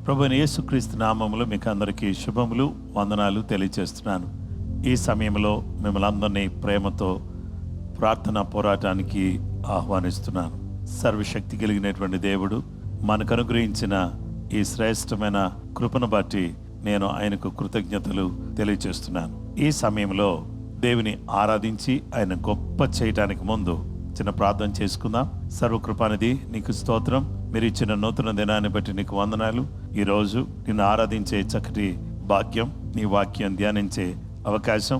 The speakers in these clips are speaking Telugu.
ప్రభువైన యేసుక్రీస్తు నామములో మీకు అందరికీ శుభములు, వందనాలు తెలియజేస్తున్నాను. ఈ సమయంలో మిమ్మల్ని అందరినీ ప్రేమతో ప్రార్థనా పోరాటానికి ఆహ్వానిస్తున్నాను. సర్వశక్తి కలిగినటువంటి దేవుడు మనకు అనుగ్రహించిన ఈ శ్రేష్టమైన కృపను బట్టి నేను ఆయనకు కృతజ్ఞతలు తెలియజేస్తున్నాను. ఈ సమయంలో దేవుని ఆరాధించి ఆయన గొప్ప చేయటానికి ముందు చిన్న ప్రార్థన చేసుకుందాం. సర్వకృపానిధి నీకు స్తోత్రం. మీరు ఇచ్చిన నూతన దినాన్ని బట్టి నీకు వందనాలు. ఈరోజు నిన్ను ఆరాధించే చక్కటి భాగ్యం, నీ వాక్యం ధ్యానించే అవకాశం,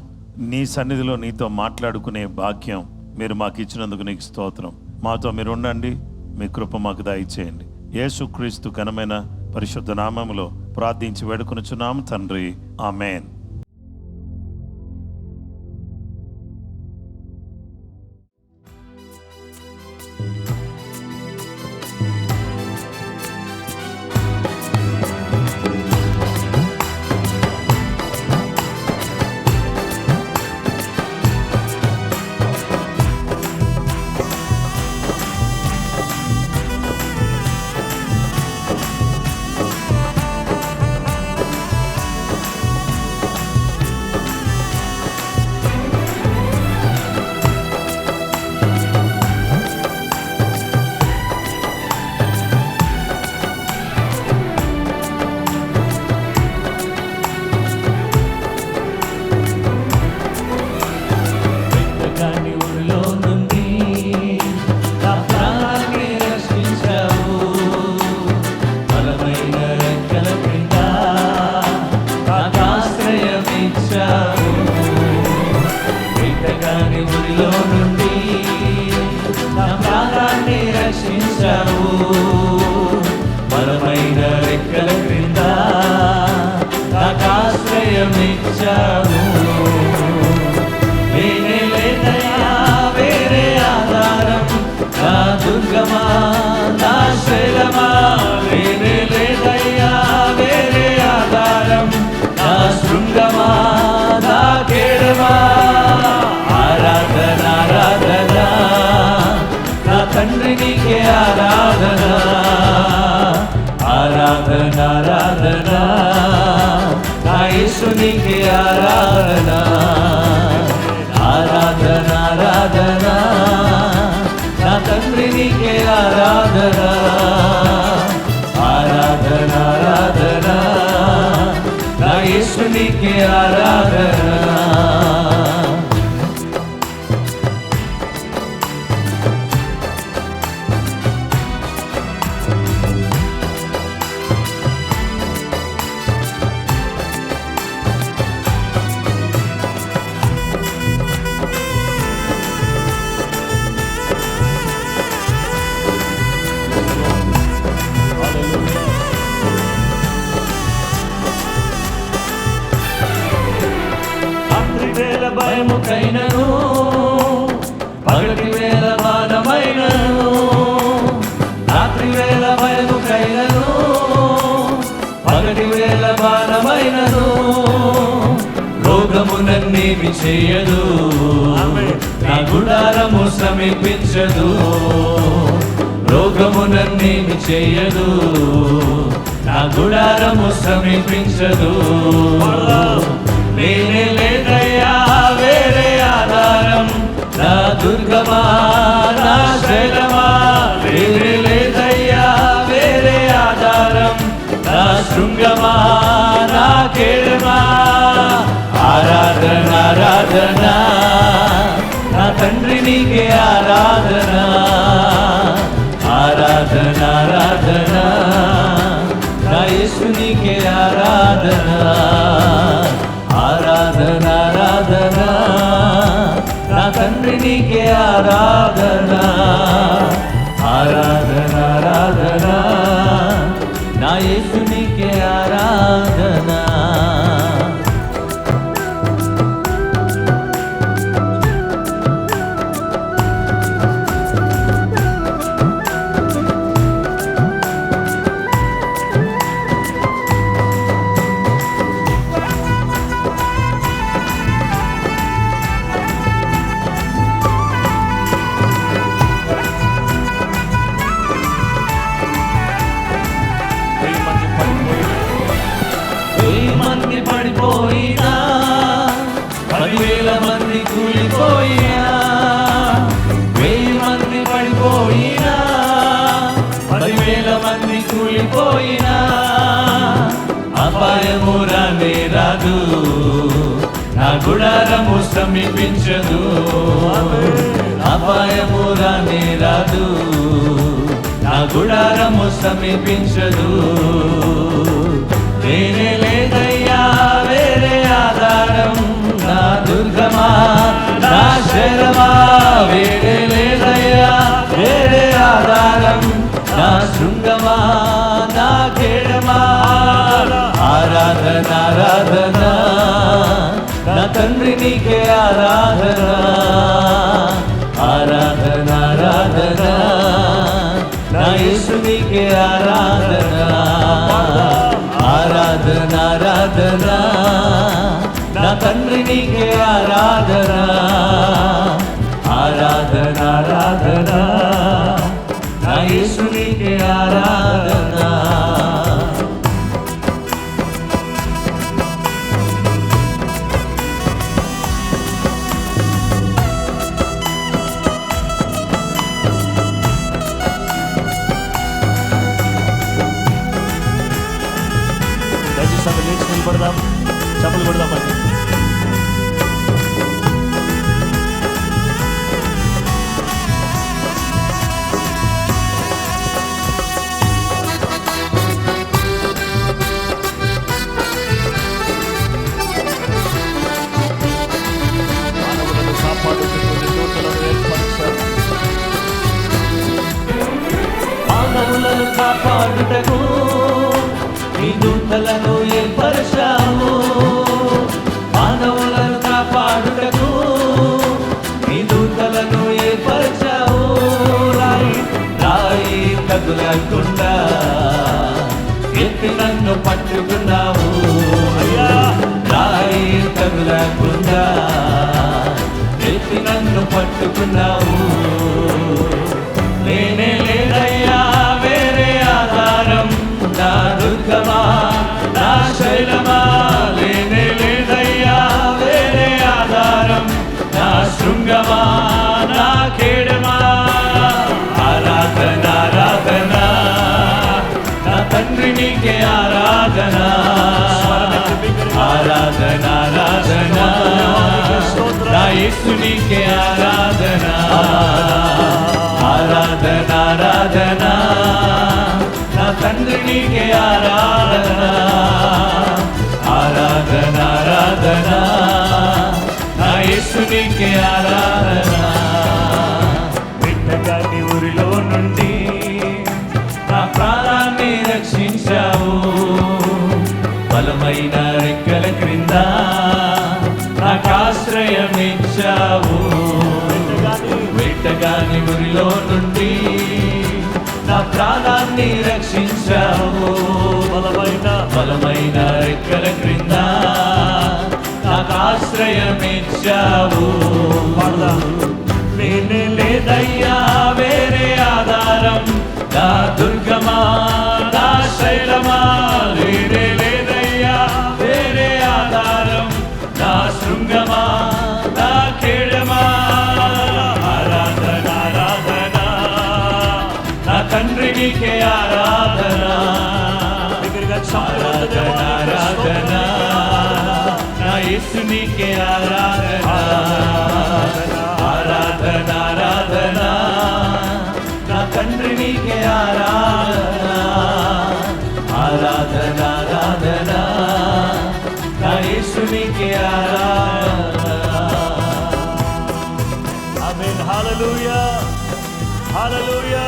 నీ సన్నిధిలో నీతో మాట్లాడుకునే భాగ్యం మీరు మాకు ఇచ్చినందుకు నీకు స్తోత్రం. మాతో మీరు ఉండండి, మీ కృప మాకు దయచేయండి. యేసుక్రీస్తు ఘనమైన పరిశుద్ధ నామములో ప్రార్థించి వేడుకొనుచున్నాము తండ్రి, ఆమేన్. బలమైన రెక్కల క్రింద నాకాశ్రయమిచ్చావు. లేనే లేదయ్యా వేరే ఆధారం, నా దుర్గమా నా శైలమా. లేనే లేదయ్యా వేరే ఆధారం, నా శృంగమా నా కేడమా. ఆరాధన ఆరాధన నా తండ్రి నీకే ఆరాధన. ఆరాధన ఆరాధన నా యేసునికే ఆరాధన. ఆరాధన ఆరాధన నా తండ్రి నీకే ఆరాధన. ఆరాధన ఆరాధన నా యేసునికే ఆరాధన. భయముకైనను పగటి వేళ బాణమైనను, రాత్రి వేళ భయముకైనను పగటి వేళ బాణమైనను. రోగము నన్నేమి చేయదు, నా గుడారము సమీపించదు. రోగము నన్నేమి చేయదు, నా గుడారము సమీపించదు. లేనే లేదయ్యా వేరే ఆధారం, నా దుర్గమా నా శైలమా. లేనే లేదయ్యా వేరే ఆధారం, నా శృంగమా నా కేడమా. ఆరాధన ఆరాధన నా తండ్రి నీకే ఆరాధన. ఆరాధన ఆరాధన నా యేసునికే ఆరాధన. ఆరాధన ఆరాధన నా తండ్రి నీకే ఆరాధన. ఆరాధన ఆరాధన నా యేసునికే ఆరాధన. గుడారము సమీపించదు, అపాయము రానే రాదు, నా గుడారము సమీపించదు. వేరే లేదయ్యా వేరే ఆధారం, నా దుర్గమా నా శరమా, వేరే లేదయ్యా వేరే ఆధారం, నా శృంగమా నా కేడమా. ఆరాధన ఆరాధన నా తండ్రి నీకే ఆరాధన, ఆరాధన ఆరాధన నా యేసు నీకే ఆరాధన, ఆరాధన ఆరాధన నా తండ్రి నీకే ఆరాధన, ఆరాధన ఆరాధన నా యేసు నీకే ఆరాధన. దయచేసి లేచి నిలబడదాం, చప్పలు కొడదామండి. మానవులను కాపాడుటకు దూతలను ఏర్పరిచారు. మానవులను కాపాడుటకు నీ దూతలను ఏర్పరచావు, మానవులను కాపాడుటకు నీ దూతలను ఏర్పరచావు. రాయి రాయి తగులకుండా ఎత్తి నన్ను పట్టుకున్నావు, రాయి తగులకుండా ఎత్తి నన్ను పట్టుకున్నావు. నేనే లేదయ్యా వేరే ఆధారం, నా దుర్గమా నా శైలమా, లేనే లేదయ్యా వేరే ఆధారం, నా శృంగమా నా కేడమా. ఆరాధన ఆరాధన నా తండ్రి నీకే ఆరాధన, ఆరాధన ఆరాధన నా యేసు నీకే ఆరాధన, ఆరాధన ఆరాధన నా తండ్రి నీకే ఆరాధన, ఆరాధన ఆరాధన నా యేసు నీకే ఆరాధన. బిడ్డగాని ఊరిలో నుండి నా ప్రాణాన్ని రక్షించావు, బలమైన రెక్కల క్రింద నాకు ఆశ్రయం ఇచ్చావు. వేటగాని ఊరిలో నుండి నా ప్రాణాన్ని రక్షించావు, బలమైన రెక్కల క్రింద నాకు ఆశ్రయం ఇచ్చావు. లేనే లేదయ్యా వేరే ఆధారం, నా దుర్గమా నా శైలమా, లేనే లేదయ్యా వేరే ఆధారం, నా శృంగమా నా కేడమా. ఆరాధన ఆరాధన నా తండ్రి నీకే ఆరాధన, ఆరాధన ఆరాధన నా యేసు నీకే ఆరాధన, ఆరాధన ఆరాధన నా తండ్రి నీకే ఆరాధన, ఆరాధన ఆరాధన నా యేసు నీకే ఆరాధన. ఆమేన్. హల్లెలూయా, హల్లెలూయా.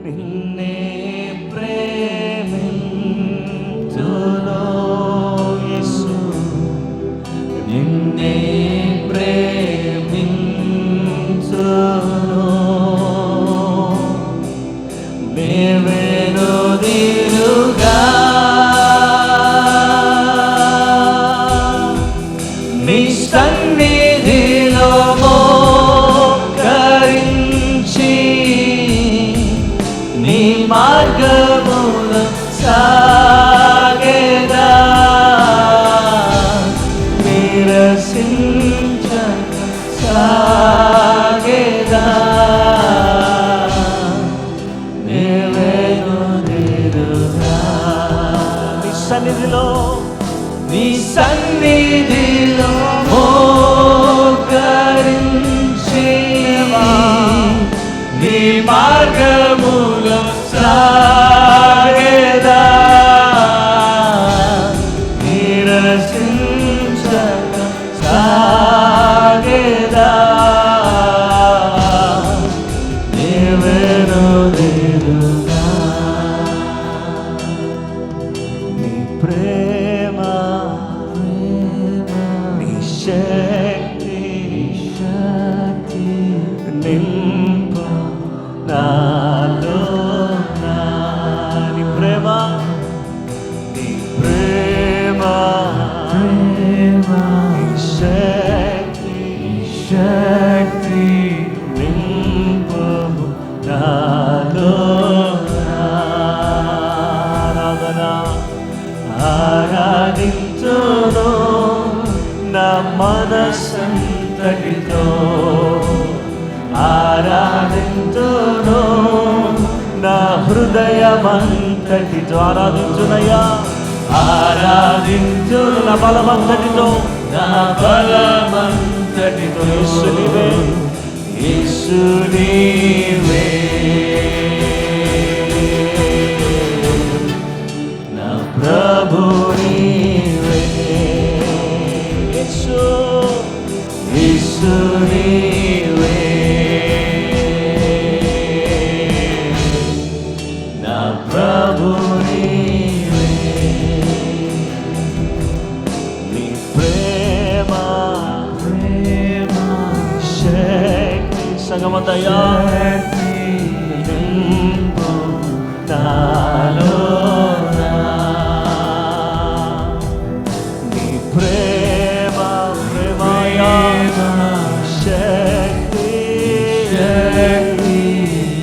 నిన్నే ప్రేమింతును యేసు, నిన్నే ప్రేమింతును, మేవెనుదిరుగా నీ సన్నిధిలో మోకరించి నీ మార్గముల సాగేదా, నిరసించక సాగేదా. సన్నిధిలో మోకరించి నీ మార్గములో సాగేదా నిరసించక సాగేదా నీవెను నీరుగా నీ ప్రేమ నీ శక్తి నింపు నాలో నీ ప్రేమ నీ ప్రేమ నీ శక్తి నింపు నాలో ఆరాధించును నా మనసంతటితో ఆరాధించును నా హృదయమంతటితో ఆరాధించునయ్యా ఆరాధించును నా బలమంతటితో నా బలమంతటితో యేసు నీవే యేసు నీవే నా ప్రభు నీవే యేసు యేసు నీవే నా ప్రభు నీవే నీ ప్రేమ శక్తి సంగమంతయా నింపు నాలో నీ ప్రేమ ప్రేమయా శక్తి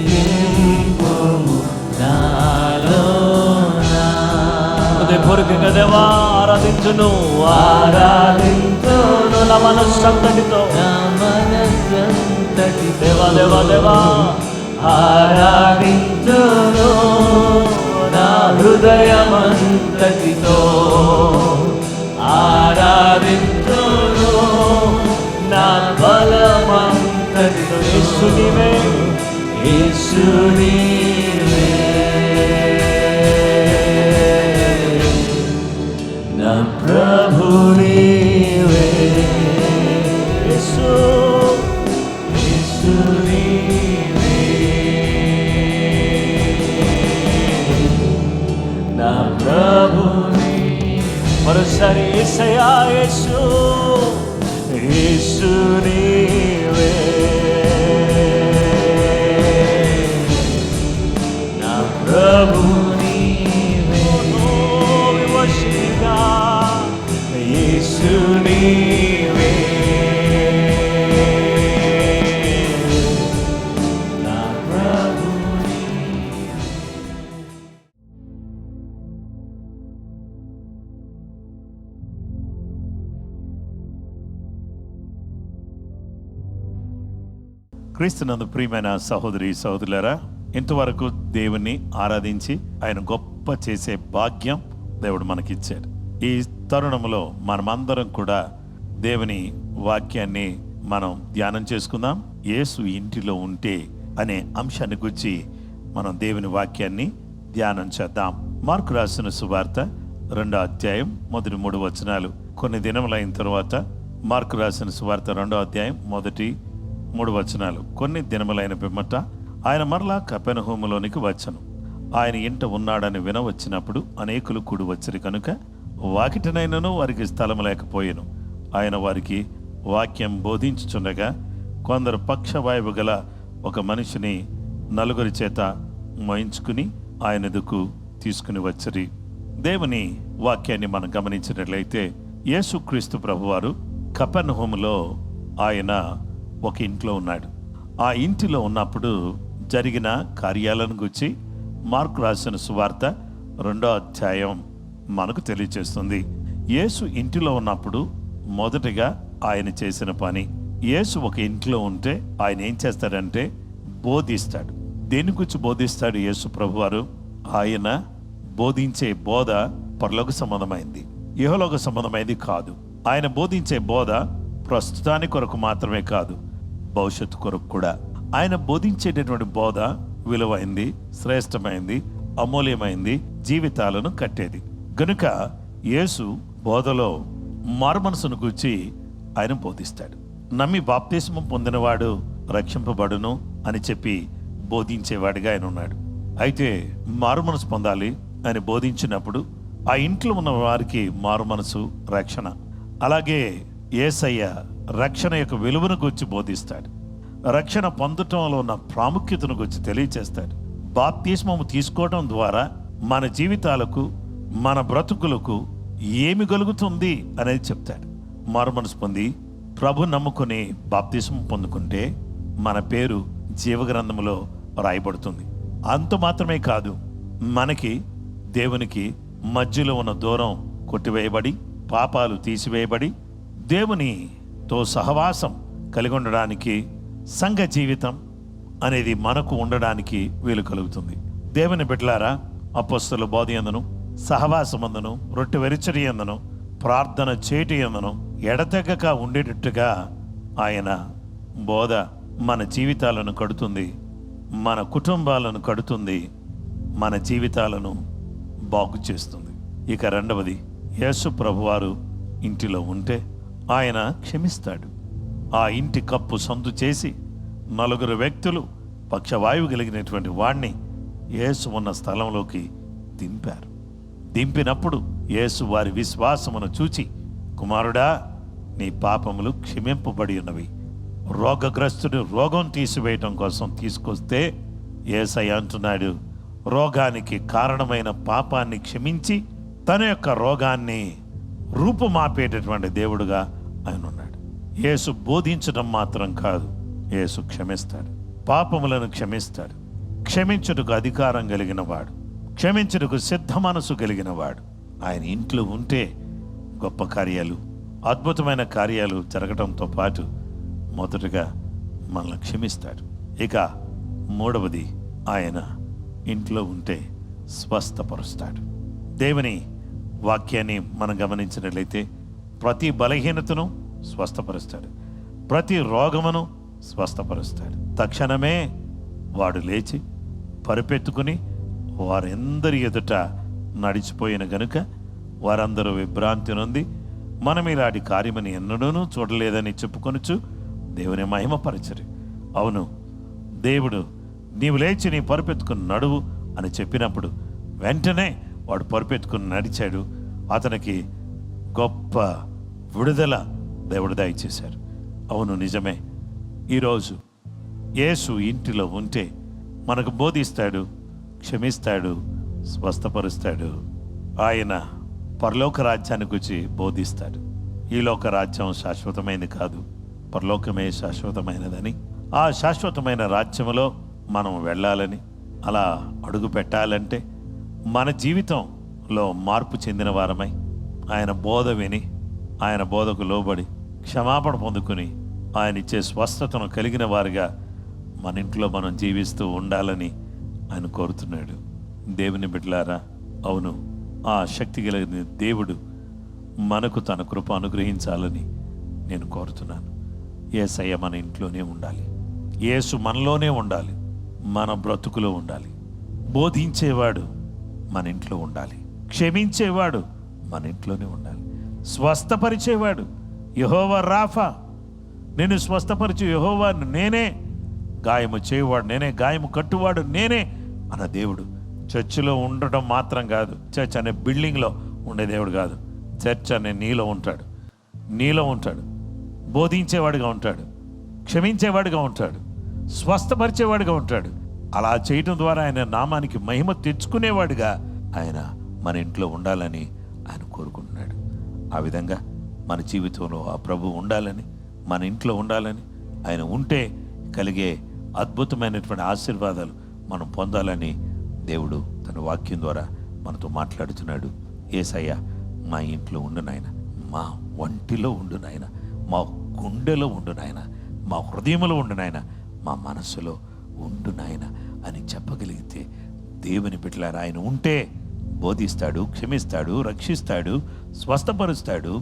నింపు నాలో హృదయపూర్వకంగా దేవా ఆరాధించును ఆరాధించును నా మనస్సంతటితో దేవా దేవా దేవా ఆరాధించును నా హృదయమంతటితో ఆరాధించును నా బలమంతటితో యేసు నీవే యేసు నీవే నా ప్రభు నీవే యేసు యేసు నీవే నా ప్రభు మరోసారి యేసయ్యా యేసు యేసు నీవే నా ప్రభు నీవే విమర్శిగా యేసు నీవే నా ప్రభు క్రీస్తునందు ప్రియమైన సహోదరి సహోదరులారా, ఇంతవరకు దేవుణ్ణి ఆరాధించి ఆయన గొప్ప చేసే భాగ్యం దేవుడు మనకిచ్చాడు. ఈ తరుణంలో మనమందరం కూడా దేవుని వాక్యాన్ని మనం ధ్యానం చేసుకుందాం. యేసు ఇంటిలో ఉంటే అనే అంశాన్ని గురించి మనం దేవుని వాక్యాన్ని ధ్యానం చేద్దాం. మార్కు రాసిన సువార్త 2వ అధ్యాయం మొదటి 3 వచనాలు. కొన్ని దినములైన తర్వాత మార్కు రాసిన సువార్త 2వ అధ్యాయం మొదటి 3 వచనాలు. కొన్ని దినములైన పిమ్మట ఆయన మరలా కపెర్నహూములోనికి వచ్చెను. ఆయన ఇంట ఉన్నాడని వినవచ్చినప్పుడు అనేకులు కూడి వచ్చిరి కనుక వాకిటనైనను వారికి స్థలం లేకపోయెను. ఆయన వారికి వాక్యం బోధించుచుండగా కొందరు పక్షవాయువు గల ఒక మనిషిని 4 చేత మోయించుకుని ఆయన ఎదుకు తీసుకుని వచ్చిరి. దేవుని వాక్యాన్ని మనం గమనించినట్లయితే యేసుక్రీస్తు ప్రభువారు కపెర్నహూములో ఆయన ఒక ఇంట్లో ఉన్నాడు. ఆ ఇంటిలో ఉన్నప్పుడు జరిగిన కార్యాలను గురించి మార్కు రాసిన సువార్త 2వ అధ్యాయం మనకు తెలియజేస్తుంది. యేసు ఇంటిలో ఉన్నప్పుడు మొదటిగా ఆయన చేసిన పని, యేసు ఒక ఇంట్లో ఉంటే ఆయన ఏం చేస్తాడంటే బోధిస్తాడు. దేని గురించి బోధిస్తాడు యేసు ప్రభువారు? ఆయన బోధించే బోధ పరలోక సంబంధమైంది. ఇహలోక సంబంధమైనది కాదు. ఆయన బోధించే బోధ ప్రస్తుతానికి కొరకు మాత్రమే కాదు, భవిష్యత్తు కొరకు కూడా. ఆయన బోధించేటటువంటి బోధ విలువైంది, శ్రేష్టమైంది, అమూల్యమైంది, జీవితాలను కట్టేది. గనుక యేసు బోధలో మారుమనసును గూర్చి ఆయన బోధిస్తాడు. నమ్మి బాప్తిస్మం పొందినవాడు రక్షింపబడును అని చెప్పి బోధించేవాడిగా ఆయన ఉన్నాడు. అయితే మారుమనసు పొందాలి అని బోధించినప్పుడు ఆ ఇంట్లో ఉన్న వారికి మారుమనసు రక్షణ. అలాగే యేసయ్య రక్షణ యొక్క విలువను గురించి బోధిస్తాడు. రక్షణ పొందటంలో ఉన్న ప్రాముఖ్యతను గురించి తెలియచేస్తాడు. బాప్తిస్మము తీసుకోవడం ద్వారా మన జీవితాలకు, మన బ్రతుకులకు ఏమి కలుగుతుంది అనేది చెప్తాడు. మారుమనసు పొంది ప్రభు నమ్ముకుని బాప్తిస్మం పొందుకుంటే మన పేరు జీవగ్రంథములో రాయబడుతుంది. అంత మాత్రమే కాదు, మనకి దేవునికి మధ్యలో ఉన్న దూరం కొట్టివేయబడి, పాపాలు తీసివేయబడి, దేవునితో సహవాసం కలిగి ఉండడానికి, సంఘ జీవితం అనేది మనకు ఉండడానికి వీలు కలుగుతుంది. దేవుని బిడ్డలారా, అపొస్తలుల బోధ యందును, సహవాసమందును, రొట్టె విరిచడి యందును, ప్రార్థన చేటి యందును ఎడతెగక ఉండేటట్టుగా ఆయన బోధ మన జీవితాలను కడుతుంది, మన కుటుంబాలను కడుతుంది, మన జీవితాలను బాగు చేస్తుంది. ఇక రెండవది, యేసు ప్రభువారు ఇంటిలో ఉంటే ఆయన క్షమిస్తాడు. ఆ ఇంటి కప్పు సందు చేసి 4 వ్యక్తులు పక్షవాయువు కలిగినటువంటి వాణ్ణి యేసు ఉన్న స్థలంలోకి దింపారు. దింపినప్పుడు యేసు వారి విశ్వాసమును చూచి, కుమారుడా, నీ పాపములు క్షమింపబడి ఉన్నవి. రోగగ్రస్తుడు రోగం తీసివేయటం కోసం తీసుకొస్తే యేసయ్య అంటున్నాడు, రోగానికి కారణమైన పాపాన్ని క్షమించి తన యొక్క రోగాన్ని రూపుమాపేటటువంటి దేవుడుగా ఆయన ఉన్నాడు. యేసు బోధించడం మాత్రం కాదు, యేసు క్షమిస్తాడు, పాపములను క్షమిస్తాడు. క్షమించుటకు అధికారం కలిగిన వాడు, క్షమించుటకు సిద్ధ మనసు కలిగిన వాడు ఆయన ఇంట్లో ఉంటే గొప్ప కార్యాలు, అద్భుతమైన కార్యాలు జరగడంతో పాటు మొదటగా మనల్ని క్షమిస్తాడు. ఇక మూడవది, ఆయన ఇంట్లో ఉంటే స్వస్థపరుస్తాడు. దేవుని వాక్యాన్ని మనం గమనించినట్లయితే ప్రతి బలహీనతను స్వస్థపరుస్తాడు, ప్రతి రోగమును స్వస్థపరుస్తాడు. తక్షణమే వాడు లేచి పరిపెత్తుకుని వారందరి ఎదుట నడిచిపోయిన గనుక వారందరూ విభ్రాంతి నొంది, మనం ఇలాంటి కార్యమని ఎన్నడూనూ చూడలేదని చెప్పుకొనుచు దేవుని మహిమపరచరు. అవును, దేవుడు నీవు లేచి నీ పరుపెత్తుకుని నడువు అని చెప్పినప్పుడు వెంటనే వాడు పరుపెత్తుకుని నడిచాడు. అతనికి గొప్ప విడుదల దేవుడు దయచేశారు. అవును, నిజమే. ఈరోజు యేసు ఇంటిలో ఉంటే మనకు బోధిస్తాడు, క్షమిస్తాడు, స్వస్థపరుస్తాడు. ఆయన పరలోక రాజ్యాన్ని గురించి బోధిస్తాడు. ఈ లోక రాజ్యం శాశ్వతమైనది కాదు, పరలోకమే శాశ్వతమైనదని, ఆ శాశ్వతమైన రాజ్యములో మనం వెళ్ళాలని, అలా అడుగు పెట్టాలంటే మన జీవితంలో మార్పు చెందిన వారమై ఆయన బోధ విని, ఆయన బోధకు లోబడి క్షమాపణ పొందుకుని ఆయన ఇచ్చే స్వస్థతను కలిగిన వారిగా మన ఇంట్లో మనం జీవిస్తూ ఉండాలని ఆయన కోరుతున్నాడు. దేవుని బిడ్డలారా, అవును, ఆ శక్తి కలిగిన దేవుడు మనకు తన కృప అనుగ్రహించాలని నేను కోరుతున్నాను. యేసయ్య మన ఇంట్లోనే ఉండాలి, యేసు మనలోనే ఉండాలి, మన బ్రతుకులో ఉండాలి. బోధించేవాడు మన ఇంట్లో ఉండాలి, క్షమించేవాడు మన ఇంట్లోనే ఉండాలి, స్వస్థపరిచేవాడు యెహోవా రాఫా, నేను స్వస్థపరిచే యెహోవా నేనే, గాయము చేయవాడు నేనే, గాయము కట్టువాడు నేనే అన్న దేవుడు చర్చిలో ఉండటం మాత్రం కాదు, చర్చ్ అనే బిల్డింగ్లో ఉండే దేవుడు కాదు. చర్చ్ అనే నీలో ఉంటాడు, బోధించేవాడిగా ఉంటాడు, క్షమించేవాడిగా ఉంటాడు, స్వస్థపరిచేవాడిగా ఉంటాడు. అలా చేయటం ద్వారా ఆయన నామానికి మహిమ తెచ్చుకునేవాడిగా ఆయన మన ఇంట్లో ఉండాలని ఆయన కోరుకుంటున్నాడు. ఆ విధంగా మన జీవితంలో ఆ ప్రభు ఉండాలని, మన ఇంట్లో ఉండాలని, ఆయన ఉంటే కలిగే అద్భుతమైనటువంటి ఆశీర్వాదాలు మనం పొందాలని దేవుడు తన వాక్యం ద్వారా మనతో మాట్లాడుతున్నాడు. యేసయ్య మా ఇంట్లో ఉండు నాయన, మా ఒంటిలో ఉండు నాయన, మా గుండెలో ఉండు నాయన, మా హృదయంలో ఉండు నాయన, మా మనస్సులో ఉండు నాయన అని చెప్పగలిగితే దేవుని బిడ్డలారా, ఆయన ఉంటే బోధిస్తాడు, క్షమిస్తాడు, రక్షిస్తాడు, స్వస్థపరుస్తాడు.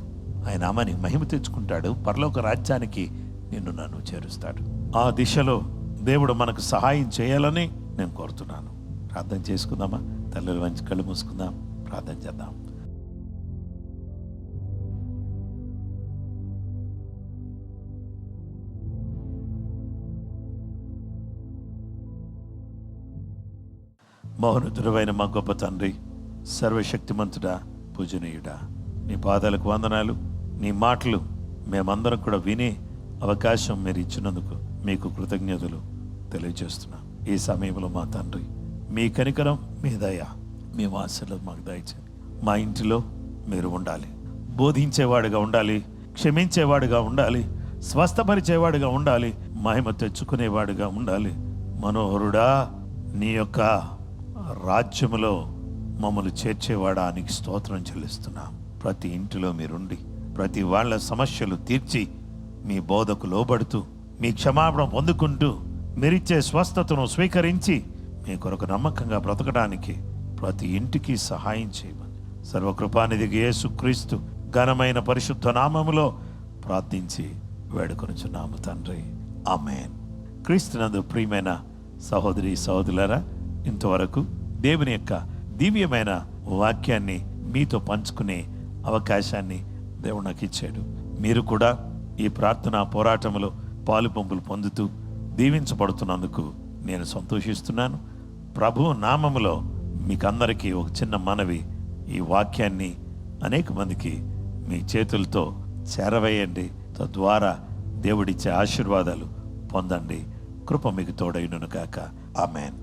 ఆయన నామానికి మహిమ తెచ్చుకుంటాడు. పరలోక రాజ్యానికి నిన్ను నన్ను చేరుస్తాడు. ఆ దిశలో దేవుడు మనకు సహాయం చేయాలని నేను కోరుతున్నాను. ప్రార్థన చేసుకుందామా? తల్లుల వంచి కళ్ళు మూసుకుందాం, ప్రార్థన చేద్దాం. మహోన్నతుడైన మా గొప్ప తండ్రి, సర్వశక్తిమంతుడా, పూజనీయుడా, నీ పాదాలకు వందనాలు. నీ మాటలు మేమందరం కూడా వినే అవకాశం మీరు ఇచ్చినందుకు మీకు కృతజ్ఞతలు తెలియజేస్తున్నాం. ఈ సమయంలో మా తండ్రి, మీ కనికరం, మీ దయ, మీ వాత్సల్యం మాకు దయచేయండి. మా ఇంటిలో మీరు ఉండాలి, బోధించేవాడుగా ఉండాలి, క్షమించేవాడుగా ఉండాలి, స్వస్థపరిచేవాడుగా ఉండాలి, మహిమ తెచ్చుకునేవాడుగా ఉండాలి. మనోహరుడా, నీ యొక్క రాజ్యములో మమ్మల్ని చేర్చేవాడా, నీకు స్తోత్రం చెల్లిస్తున్నాం. ప్రతి ఇంటిలో మీరుండి ప్రతి వాళ్ళ సమస్యలు తీర్చి మీ బోధకు లోబడుతూ మీ క్షమాపణ పొందుకుంటూ మీరిచ్చే స్వస్థతను స్వీకరించి మీ కొరకు నమ్మకంగా బ్రతకడానికి ప్రతి ఇంటికి సహాయం చేయమని సర్వకృపానిధికి యేసుక్రీస్తు ఘనమైన పరిశుద్ధ నామములో ప్రార్థించి వేడుకొనుచున్నాము తండ్రి, ఆమేన్. క్రీస్తునందు ప్రియమైన సహోదరి సహోదరులారా, ఇంతవరకు దేవుని యొక్క దివ్యమైన వాక్యాన్ని మీతో పంచుకునే అవకాశాన్ని దేవుడు నాకు ఇచ్చాడు. మీరు కూడా ఈ ప్రార్థనా పోరాటంలో పాలుపంపులు పొందుతూ దీవించబడుతున్నందుకు నేను సంతోషిస్తున్నాను. ప్రభు నామములో మీకందరికీ ఒక చిన్న మనవి, ఈ వాక్యాన్ని అనేక మందికి మీ చేతులతో చేరవేయండి. తద్వారా దేవుడిచ్చే ఆశీర్వాదాలు పొందండి. కృప మీకు తోడైనను గాక. ఆమేన్.